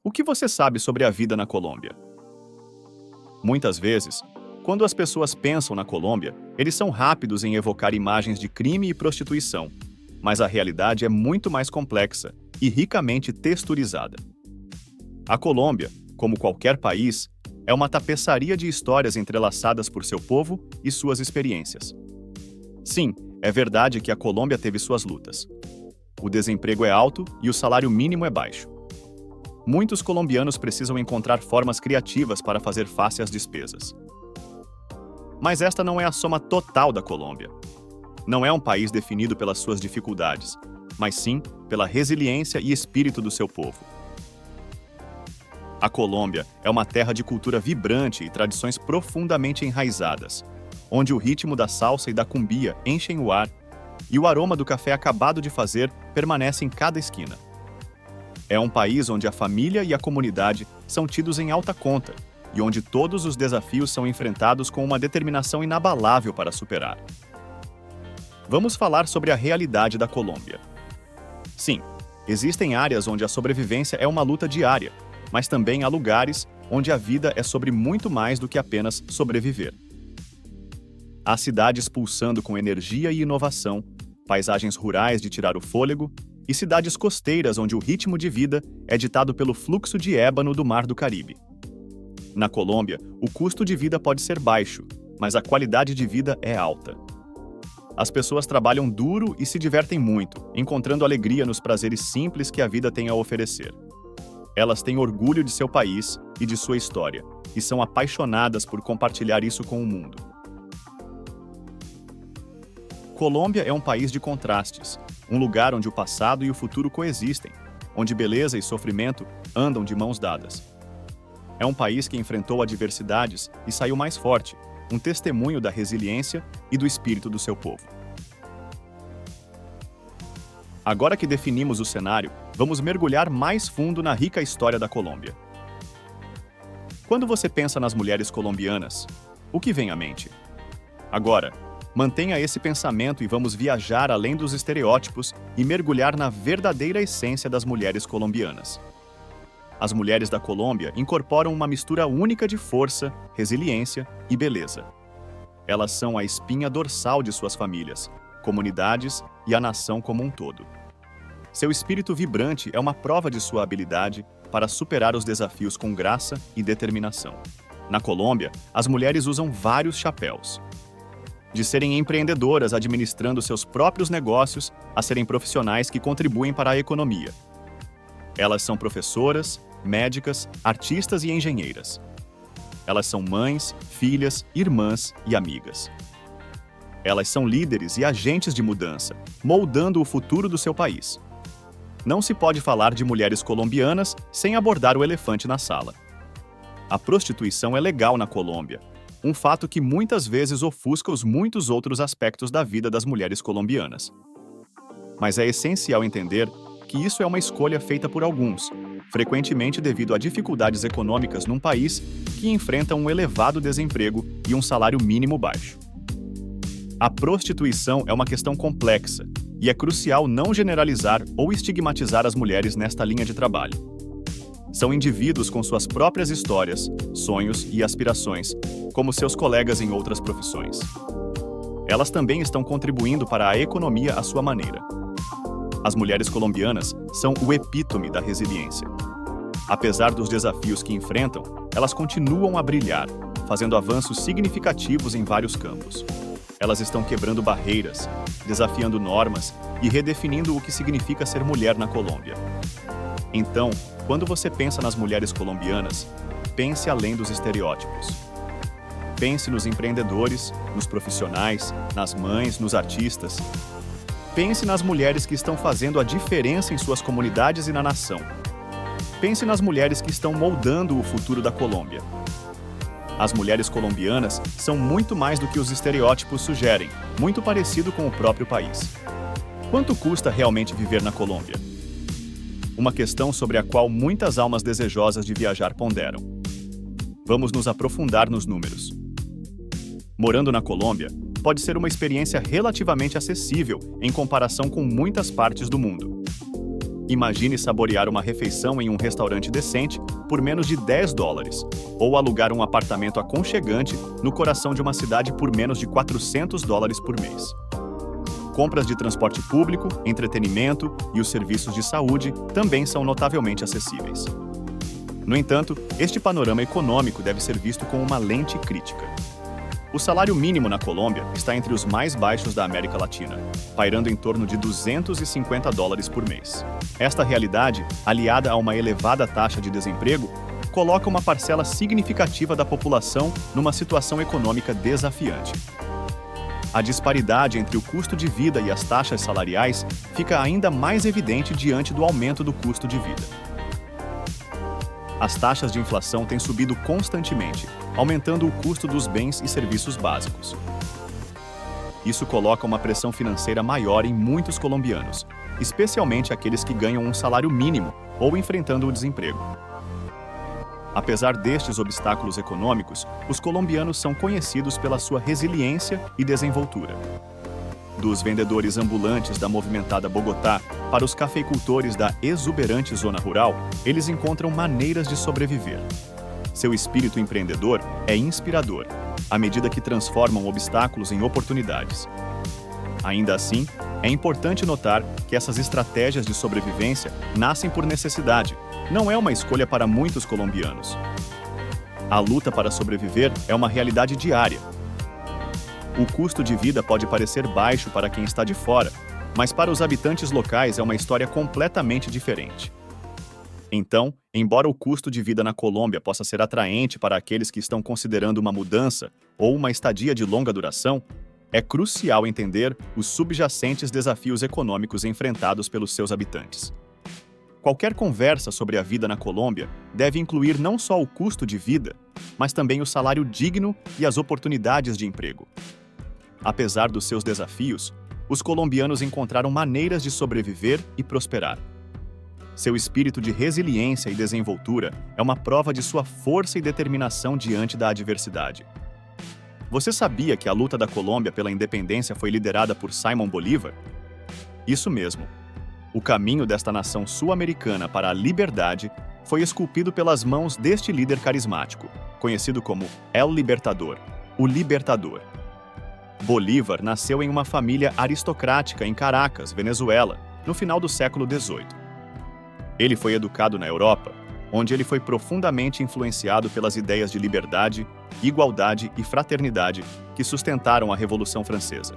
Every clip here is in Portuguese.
O que você sabe sobre a vida na Colômbia? Muitas vezes, quando as pessoas pensam na Colômbia, eles são rápidos em evocar imagens de crime e prostituição, mas a realidade é muito mais complexa e ricamente texturizada. A Colômbia, como qualquer país, é uma tapeçaria de histórias entrelaçadas por seu povo e suas experiências. Sim, é verdade que a Colômbia teve suas lutas. O desemprego é alto e o salário mínimo é baixo. Muitos colombianos precisam encontrar formas criativas para fazer face às despesas. Mas esta não é a soma total da Colômbia. Não é um país definido pelas suas dificuldades, mas sim pela resiliência e espírito do seu povo. A Colômbia é uma terra de cultura vibrante e tradições profundamente enraizadas, onde o ritmo da salsa e da cumbia enchem o ar e o aroma do café acabado de fazer permanece em cada esquina. É um país onde a família e a comunidade são tidos em alta conta e onde todos os desafios são enfrentados com uma determinação inabalável para superar. Vamos falar sobre a realidade da Colômbia. Sim, existem áreas onde a sobrevivência é uma luta diária, mas também há lugares onde a vida é sobre muito mais do que apenas sobreviver. Há cidades pulsando com energia e inovação, paisagens rurais de tirar o fôlego e cidades costeiras onde o ritmo de vida é ditado pelo fluxo de ébano do Mar do Caribe. Na Colômbia, o custo de vida pode ser baixo, mas a qualidade de vida é alta. As pessoas trabalham duro e se divertem muito, encontrando alegria nos prazeres simples que a vida tem a oferecer. Elas têm orgulho de seu país e de sua história, e são apaixonadas por compartilhar isso com o mundo. Colômbia é um país de contrastes, um lugar onde o passado e o futuro coexistem, onde beleza e sofrimento andam de mãos dadas. É um país que enfrentou adversidades e saiu mais forte, um testemunho da resiliência e do espírito do seu povo. Agora que definimos o cenário, vamos mergulhar mais fundo na rica história da Colômbia. Quando você pensa nas mulheres colombianas, o que vem à mente? Agora, mantenha esse pensamento e vamos viajar além dos estereótipos e mergulhar na verdadeira essência das mulheres colombianas. As mulheres da Colômbia incorporam uma mistura única de força, resiliência e beleza. Elas são a espinha dorsal de suas famílias, comunidades e a nação como um todo. Seu espírito vibrante é uma prova de sua habilidade para superar os desafios com graça e determinação. Na Colômbia, as mulheres usam vários chapéus. De serem empreendedoras administrando seus próprios negócios a serem profissionais que contribuem para a economia. Elas são professoras, médicas, artistas e engenheiras. Elas são mães, filhas, irmãs e amigas. Elas são líderes e agentes de mudança, moldando o futuro do seu país. Não se pode falar de mulheres colombianas sem abordar o elefante na sala. A prostituição é legal na Colômbia, um fato que muitas vezes ofusca os muitos outros aspectos da vida das mulheres colombianas. Mas é essencial entender que isso é uma escolha feita por alguns, frequentemente devido a dificuldades econômicas num país que enfrenta um elevado desemprego e um salário mínimo baixo. A prostituição é uma questão complexa e é crucial não generalizar ou estigmatizar as mulheres nesta linha de trabalho. São indivíduos com suas próprias histórias, sonhos e aspirações, como seus colegas em outras profissões. Elas também estão contribuindo para a economia à sua maneira. As mulheres colombianas são o epítome da resiliência. Apesar dos desafios que enfrentam, elas continuam a brilhar, fazendo avanços significativos em vários campos. Elas estão quebrando barreiras, desafiando normas e redefinindo o que significa ser mulher na Colômbia. Então, quando você pensa nas mulheres colombianas, pense além dos estereótipos. Pense nos empreendedores, nos profissionais, nas mães, nos artistas. Pense nas mulheres que estão fazendo a diferença em suas comunidades e na nação. Pense nas mulheres que estão moldando o futuro da Colômbia. As mulheres colombianas são muito mais do que os estereótipos sugerem, muito parecido com o próprio país. Quanto custa realmente viver na Colômbia? Uma questão sobre a qual muitas almas desejosas de viajar ponderam. Vamos nos aprofundar nos números. Morando na Colômbia, pode ser uma experiência relativamente acessível em comparação com muitas partes do mundo. Imagine saborear uma refeição em um restaurante decente por menos de $10, ou alugar um apartamento aconchegante no coração de uma cidade por menos de $400 por mês. Compras de transporte público, entretenimento e os serviços de saúde também são notavelmente acessíveis. No entanto, este panorama econômico deve ser visto com uma lente crítica. O salário mínimo na Colômbia está entre os mais baixos da América Latina, pairando em torno de $250 por mês. Esta realidade, aliada a uma elevada taxa de desemprego, coloca uma parcela significativa da população numa situação econômica desafiante. A disparidade entre o custo de vida e as taxas salariais fica ainda mais evidente diante do aumento do custo de vida. As taxas de inflação têm subido constantemente, aumentando o custo dos bens e serviços básicos. Isso coloca uma pressão financeira maior em muitos colombianos, especialmente aqueles que ganham um salário mínimo ou enfrentando o desemprego. Apesar destes obstáculos econômicos, os colombianos são conhecidos pela sua resiliência e desenvoltura. Dos vendedores ambulantes da movimentada Bogotá para os cafeicultores da exuberante zona rural, eles encontram maneiras de sobreviver. Seu espírito empreendedor é inspirador, à medida que transformam obstáculos em oportunidades. Ainda assim, é importante notar que essas estratégias de sobrevivência nascem por necessidade, não é uma escolha para muitos colombianos. A luta para sobreviver é uma realidade diária. O custo de vida pode parecer baixo para quem está de fora, mas para os habitantes locais é uma história completamente diferente. Então, embora o custo de vida na Colômbia possa ser atraente para aqueles que estão considerando uma mudança ou uma estadia de longa duração, é crucial entender os subjacentes desafios econômicos enfrentados pelos seus habitantes. Qualquer conversa sobre a vida na Colômbia deve incluir não só o custo de vida, mas também o salário digno e as oportunidades de emprego. Apesar dos seus desafios, os colombianos encontraram maneiras de sobreviver e prosperar. Seu espírito de resiliência e desenvoltura é uma prova de sua força e determinação diante da adversidade. Você sabia que a luta da Colômbia pela independência foi liderada por Simón Bolívar? Isso mesmo. O caminho desta nação sul-americana para a liberdade foi esculpido pelas mãos deste líder carismático, conhecido como El Libertador, o Libertador. Bolívar nasceu em uma família aristocrática em Caracas, Venezuela, no final do século XVIII. Ele foi educado na Europa, onde ele foi profundamente influenciado pelas ideias de liberdade, igualdade e fraternidade que sustentaram a Revolução Francesa.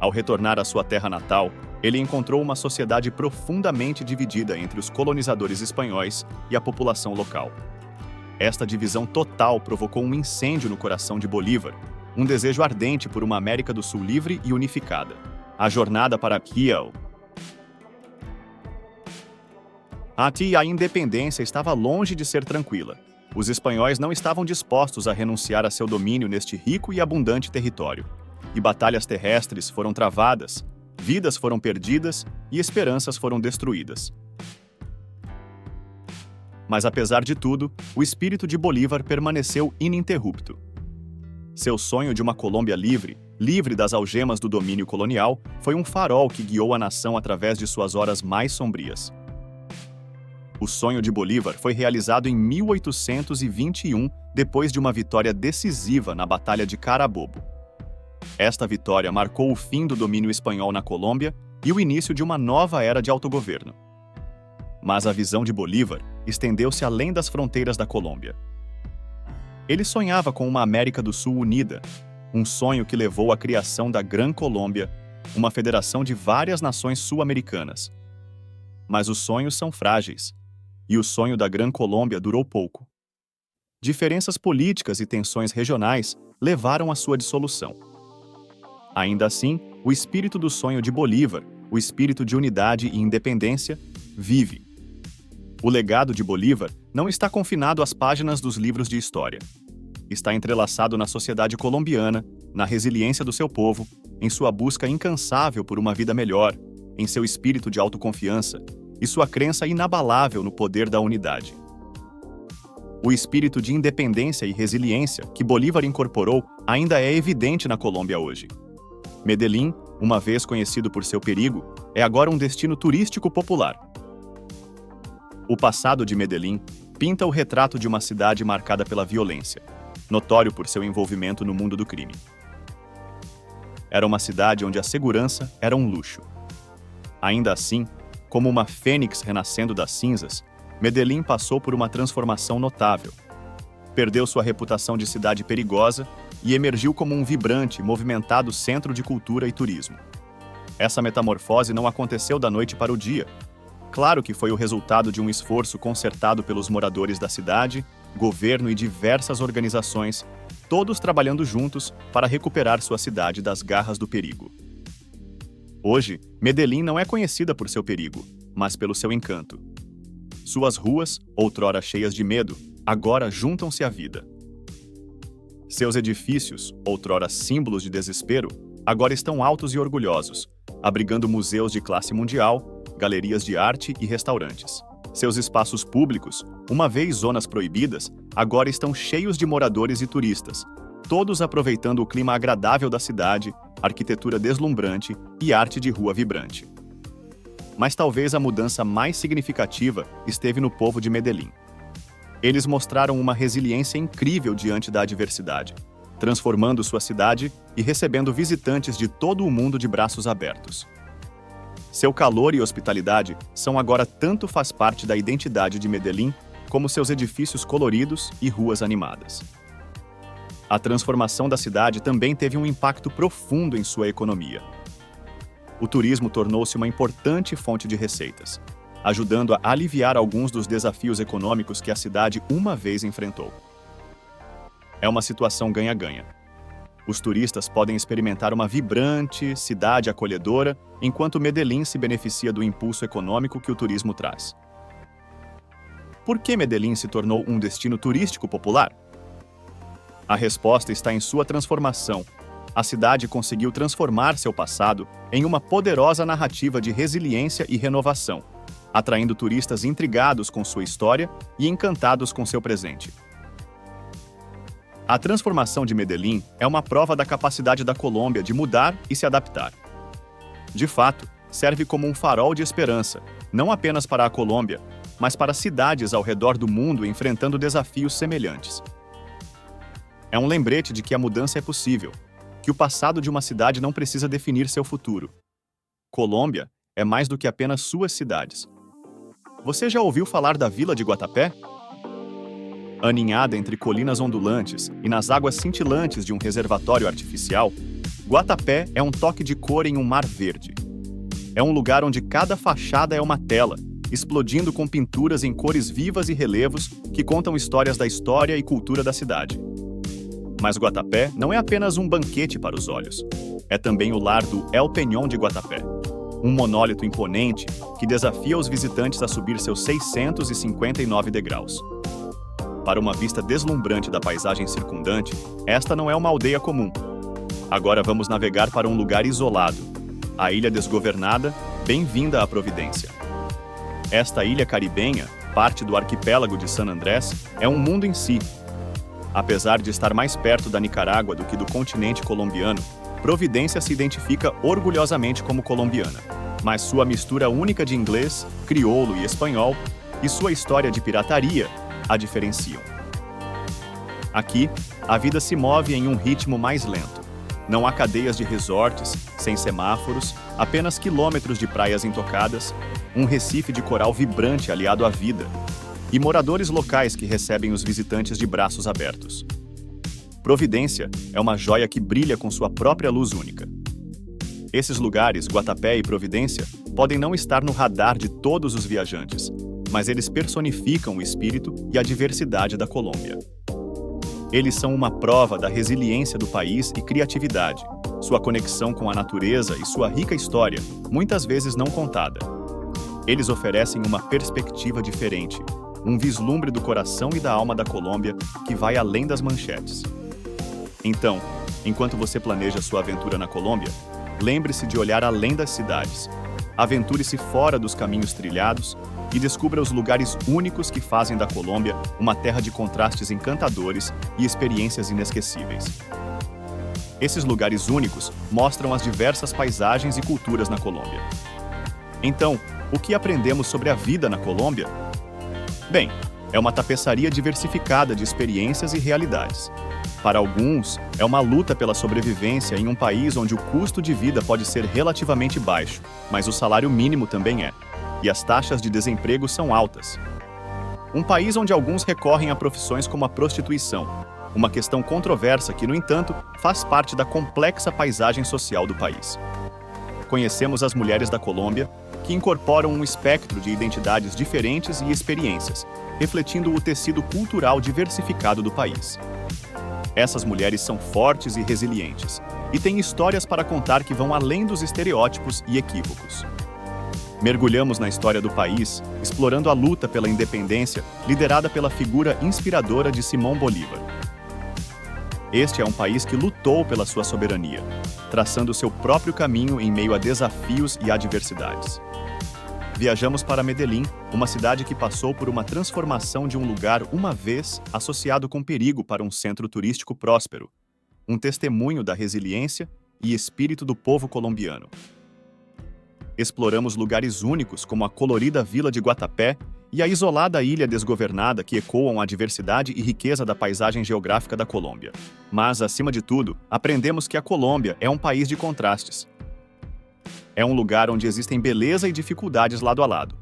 Ao retornar à sua terra natal, ele encontrou uma sociedade profundamente dividida entre os colonizadores espanhóis e a população local. Esta divisão total provocou um incêndio no coração de Bolívar, um desejo ardente por uma América do Sul livre e unificada. A jornada para Rio. A independência estava longe de ser tranquila. Os espanhóis não estavam dispostos a renunciar a seu domínio neste rico e abundante território. E batalhas terrestres foram travadas, vidas foram perdidas e esperanças foram destruídas. Mas apesar de tudo, o espírito de Bolívar permaneceu ininterrupto. Seu sonho de uma Colômbia livre, livre das algemas do domínio colonial, foi um farol que guiou a nação através de suas horas mais sombrias. O sonho de Bolívar foi realizado em 1821, depois de uma vitória decisiva na Batalha de Carabobo. Esta vitória marcou o fim do domínio espanhol na Colômbia e o início de uma nova era de autogoverno. Mas a visão de Bolívar estendeu-se além das fronteiras da Colômbia. Ele sonhava com uma América do Sul unida, um sonho que levou à criação da Gran Colômbia, uma federação de várias nações sul-americanas. Mas os sonhos são frágeis, e o sonho da Gran Colômbia durou pouco. Diferenças políticas e tensões regionais levaram à sua dissolução. Ainda assim, o espírito do sonho de Bolívar, o espírito de unidade e independência, vive. O legado de Bolívar não está confinado às páginas dos livros de história. Está entrelaçado na sociedade colombiana, na resiliência do seu povo, em sua busca incansável por uma vida melhor, em seu espírito de autoconfiança e sua crença inabalável no poder da unidade. O espírito de independência e resiliência que Bolívar incorporou ainda é evidente na Colômbia hoje. Medellín, uma vez conhecido por seu perigo, é agora um destino turístico popular. O passado de Medellín pinta o retrato de uma cidade marcada pela violência, notório por seu envolvimento no mundo do crime. Era uma cidade onde a segurança era um luxo. Ainda assim, como uma fênix renascendo das cinzas, Medellín passou por uma transformação notável. Perdeu sua reputação de cidade perigosa e emergiu como um vibrante, movimentado centro de cultura e turismo. Essa metamorfose não aconteceu da noite para o dia. Claro que foi o resultado de um esforço concertado pelos moradores da cidade, governo e diversas organizações, todos trabalhando juntos para recuperar sua cidade das garras do perigo. Hoje, Medellín não é conhecida por seu perigo, mas pelo seu encanto. Suas ruas, outrora cheias de medo, agora juntam-se à vida. Seus edifícios, outrora símbolos de desespero, agora estão altos e orgulhosos, abrigando museus de classe mundial, galerias de arte e restaurantes. Seus espaços públicos, uma vez zonas proibidas, agora estão cheios de moradores e turistas, todos aproveitando o clima agradável da cidade, arquitetura deslumbrante e arte de rua vibrante. Mas talvez a mudança mais significativa esteve no povo de Medellín. Eles mostraram uma resiliência incrível diante da adversidade, transformando sua cidade e recebendo visitantes de todo o mundo de braços abertos. Seu calor e hospitalidade são agora tanto faz parte da identidade de Medellín, como seus edifícios coloridos e ruas animadas. A transformação da cidade também teve um impacto profundo em sua economia. O turismo tornou-se uma importante fonte de receitas, ajudando a aliviar alguns dos desafios econômicos que a cidade uma vez enfrentou. É uma situação ganha-ganha. Os turistas podem experimentar uma vibrante cidade acolhedora, enquanto Medellín se beneficia do impulso econômico que o turismo traz. Por que Medellín se tornou um destino turístico popular? A resposta está em sua transformação. A cidade conseguiu transformar seu passado em uma poderosa narrativa de resiliência e renovação, atraindo turistas intrigados com sua história e encantados com seu presente. A transformação de Medellín é uma prova da capacidade da Colômbia de mudar e se adaptar. De fato, serve como um farol de esperança, não apenas para a Colômbia, mas para cidades ao redor do mundo enfrentando desafios semelhantes. É um lembrete de que a mudança é possível, que o passado de uma cidade não precisa definir seu futuro. Colômbia é mais do que apenas suas cidades. Você já ouviu falar da Vila de Guatapé? Aninhada entre colinas ondulantes e nas águas cintilantes de um reservatório artificial, Guatapé é um toque de cor em um mar verde. É um lugar onde cada fachada é uma tela, explodindo com pinturas em cores vivas e relevos que contam histórias da história e cultura da cidade. Mas Guatapé não é apenas um banquete para os olhos. É também o lar do El Peñón de Guatapé, um monólito imponente que desafia os visitantes a subir seus 659 degraus. Para uma vista deslumbrante da paisagem circundante, esta não é uma aldeia comum. Agora vamos navegar para um lugar isolado, a Ilha Desgovernada, bem-vinda à Providência. Esta ilha caribenha, parte do arquipélago de San Andrés, é um mundo em si. Apesar de estar mais perto da Nicarágua do que do continente colombiano, Providência se identifica orgulhosamente como colombiana, mas sua mistura única de inglês, crioulo e espanhol, e sua história de pirataria, a diferenciam. Aqui, a vida se move em um ritmo mais lento. Não há cadeias de resorts, sem semáforos, apenas quilômetros de praias intocadas, um recife de coral vibrante aliado à vida, e moradores locais que recebem os visitantes de braços abertos. Providência é uma joia que brilha com sua própria luz única. Esses lugares, Guatapé e Providência, podem não estar no radar de todos os viajantes, mas eles personificam o espírito e a diversidade da Colômbia. Eles são uma prova da resiliência do país e criatividade, sua conexão com a natureza e sua rica história, muitas vezes não contada. Eles oferecem uma perspectiva diferente, um vislumbre do coração e da alma da Colômbia que vai além das manchetes. Então, enquanto você planeja sua aventura na Colômbia, lembre-se de olhar além das cidades. Aventure-se fora dos caminhos trilhados e descubra os lugares únicos que fazem da Colômbia uma terra de contrastes encantadores e experiências inesquecíveis. Esses lugares únicos mostram as diversas paisagens e culturas na Colômbia. Então, o que aprendemos sobre a vida na Colômbia? Bem, é uma tapeçaria diversificada de experiências e realidades. Para alguns, é uma luta pela sobrevivência em um país onde o custo de vida pode ser relativamente baixo, mas o salário mínimo também é, e as taxas de desemprego são altas. Um país onde alguns recorrem a profissões como a prostituição, uma questão controversa que, no entanto, faz parte da complexa paisagem social do país. Conhecemos as mulheres da Colômbia, que incorporam um espectro de identidades diferentes e experiências, refletindo o tecido cultural diversificado do país. Essas mulheres são fortes e resilientes, e têm histórias para contar que vão além dos estereótipos e equívocos. Mergulhamos na história do país, explorando a luta pela independência liderada pela figura inspiradora de Simón Bolívar. Este é um país que lutou pela sua soberania, traçando seu próprio caminho em meio a desafios e adversidades. Viajamos para Medellín, uma cidade que passou por uma transformação de um lugar uma vez associado com perigo para um centro turístico próspero, um testemunho da resiliência e espírito do povo colombiano. Exploramos lugares únicos como a colorida vila de Guatapé e a isolada ilha desgovernada que ecoam a diversidade e riqueza da paisagem geográfica da Colômbia. Mas, acima de tudo, aprendemos que a Colômbia é um país de contrastes. É um lugar onde existem beleza e dificuldades lado a lado.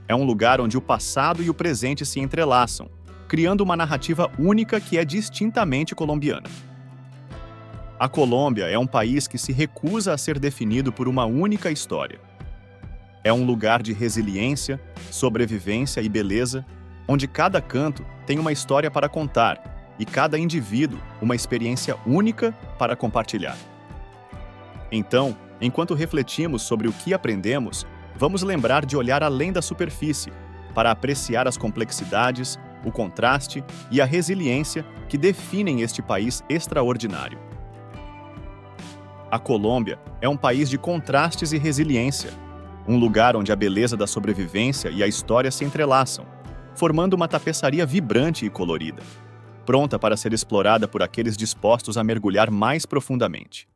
É um lugar onde o passado e o presente se entrelaçam, criando uma narrativa única que é distintamente colombiana. A Colômbia é um país que se recusa a ser definido por uma única história. É um lugar de resiliência, sobrevivência e beleza, onde cada canto tem uma história para contar e cada indivíduo uma experiência única para compartilhar. Então, enquanto refletimos sobre o que aprendemos, vamos lembrar de olhar além da superfície, para apreciar as complexidades, o contraste e a resiliência que definem este país extraordinário. A Colômbia é um país de contrastes e resiliência, um lugar onde a beleza da sobrevivência e a história se entrelaçam, formando uma tapeçaria vibrante e colorida, pronta para ser explorada por aqueles dispostos a mergulhar mais profundamente.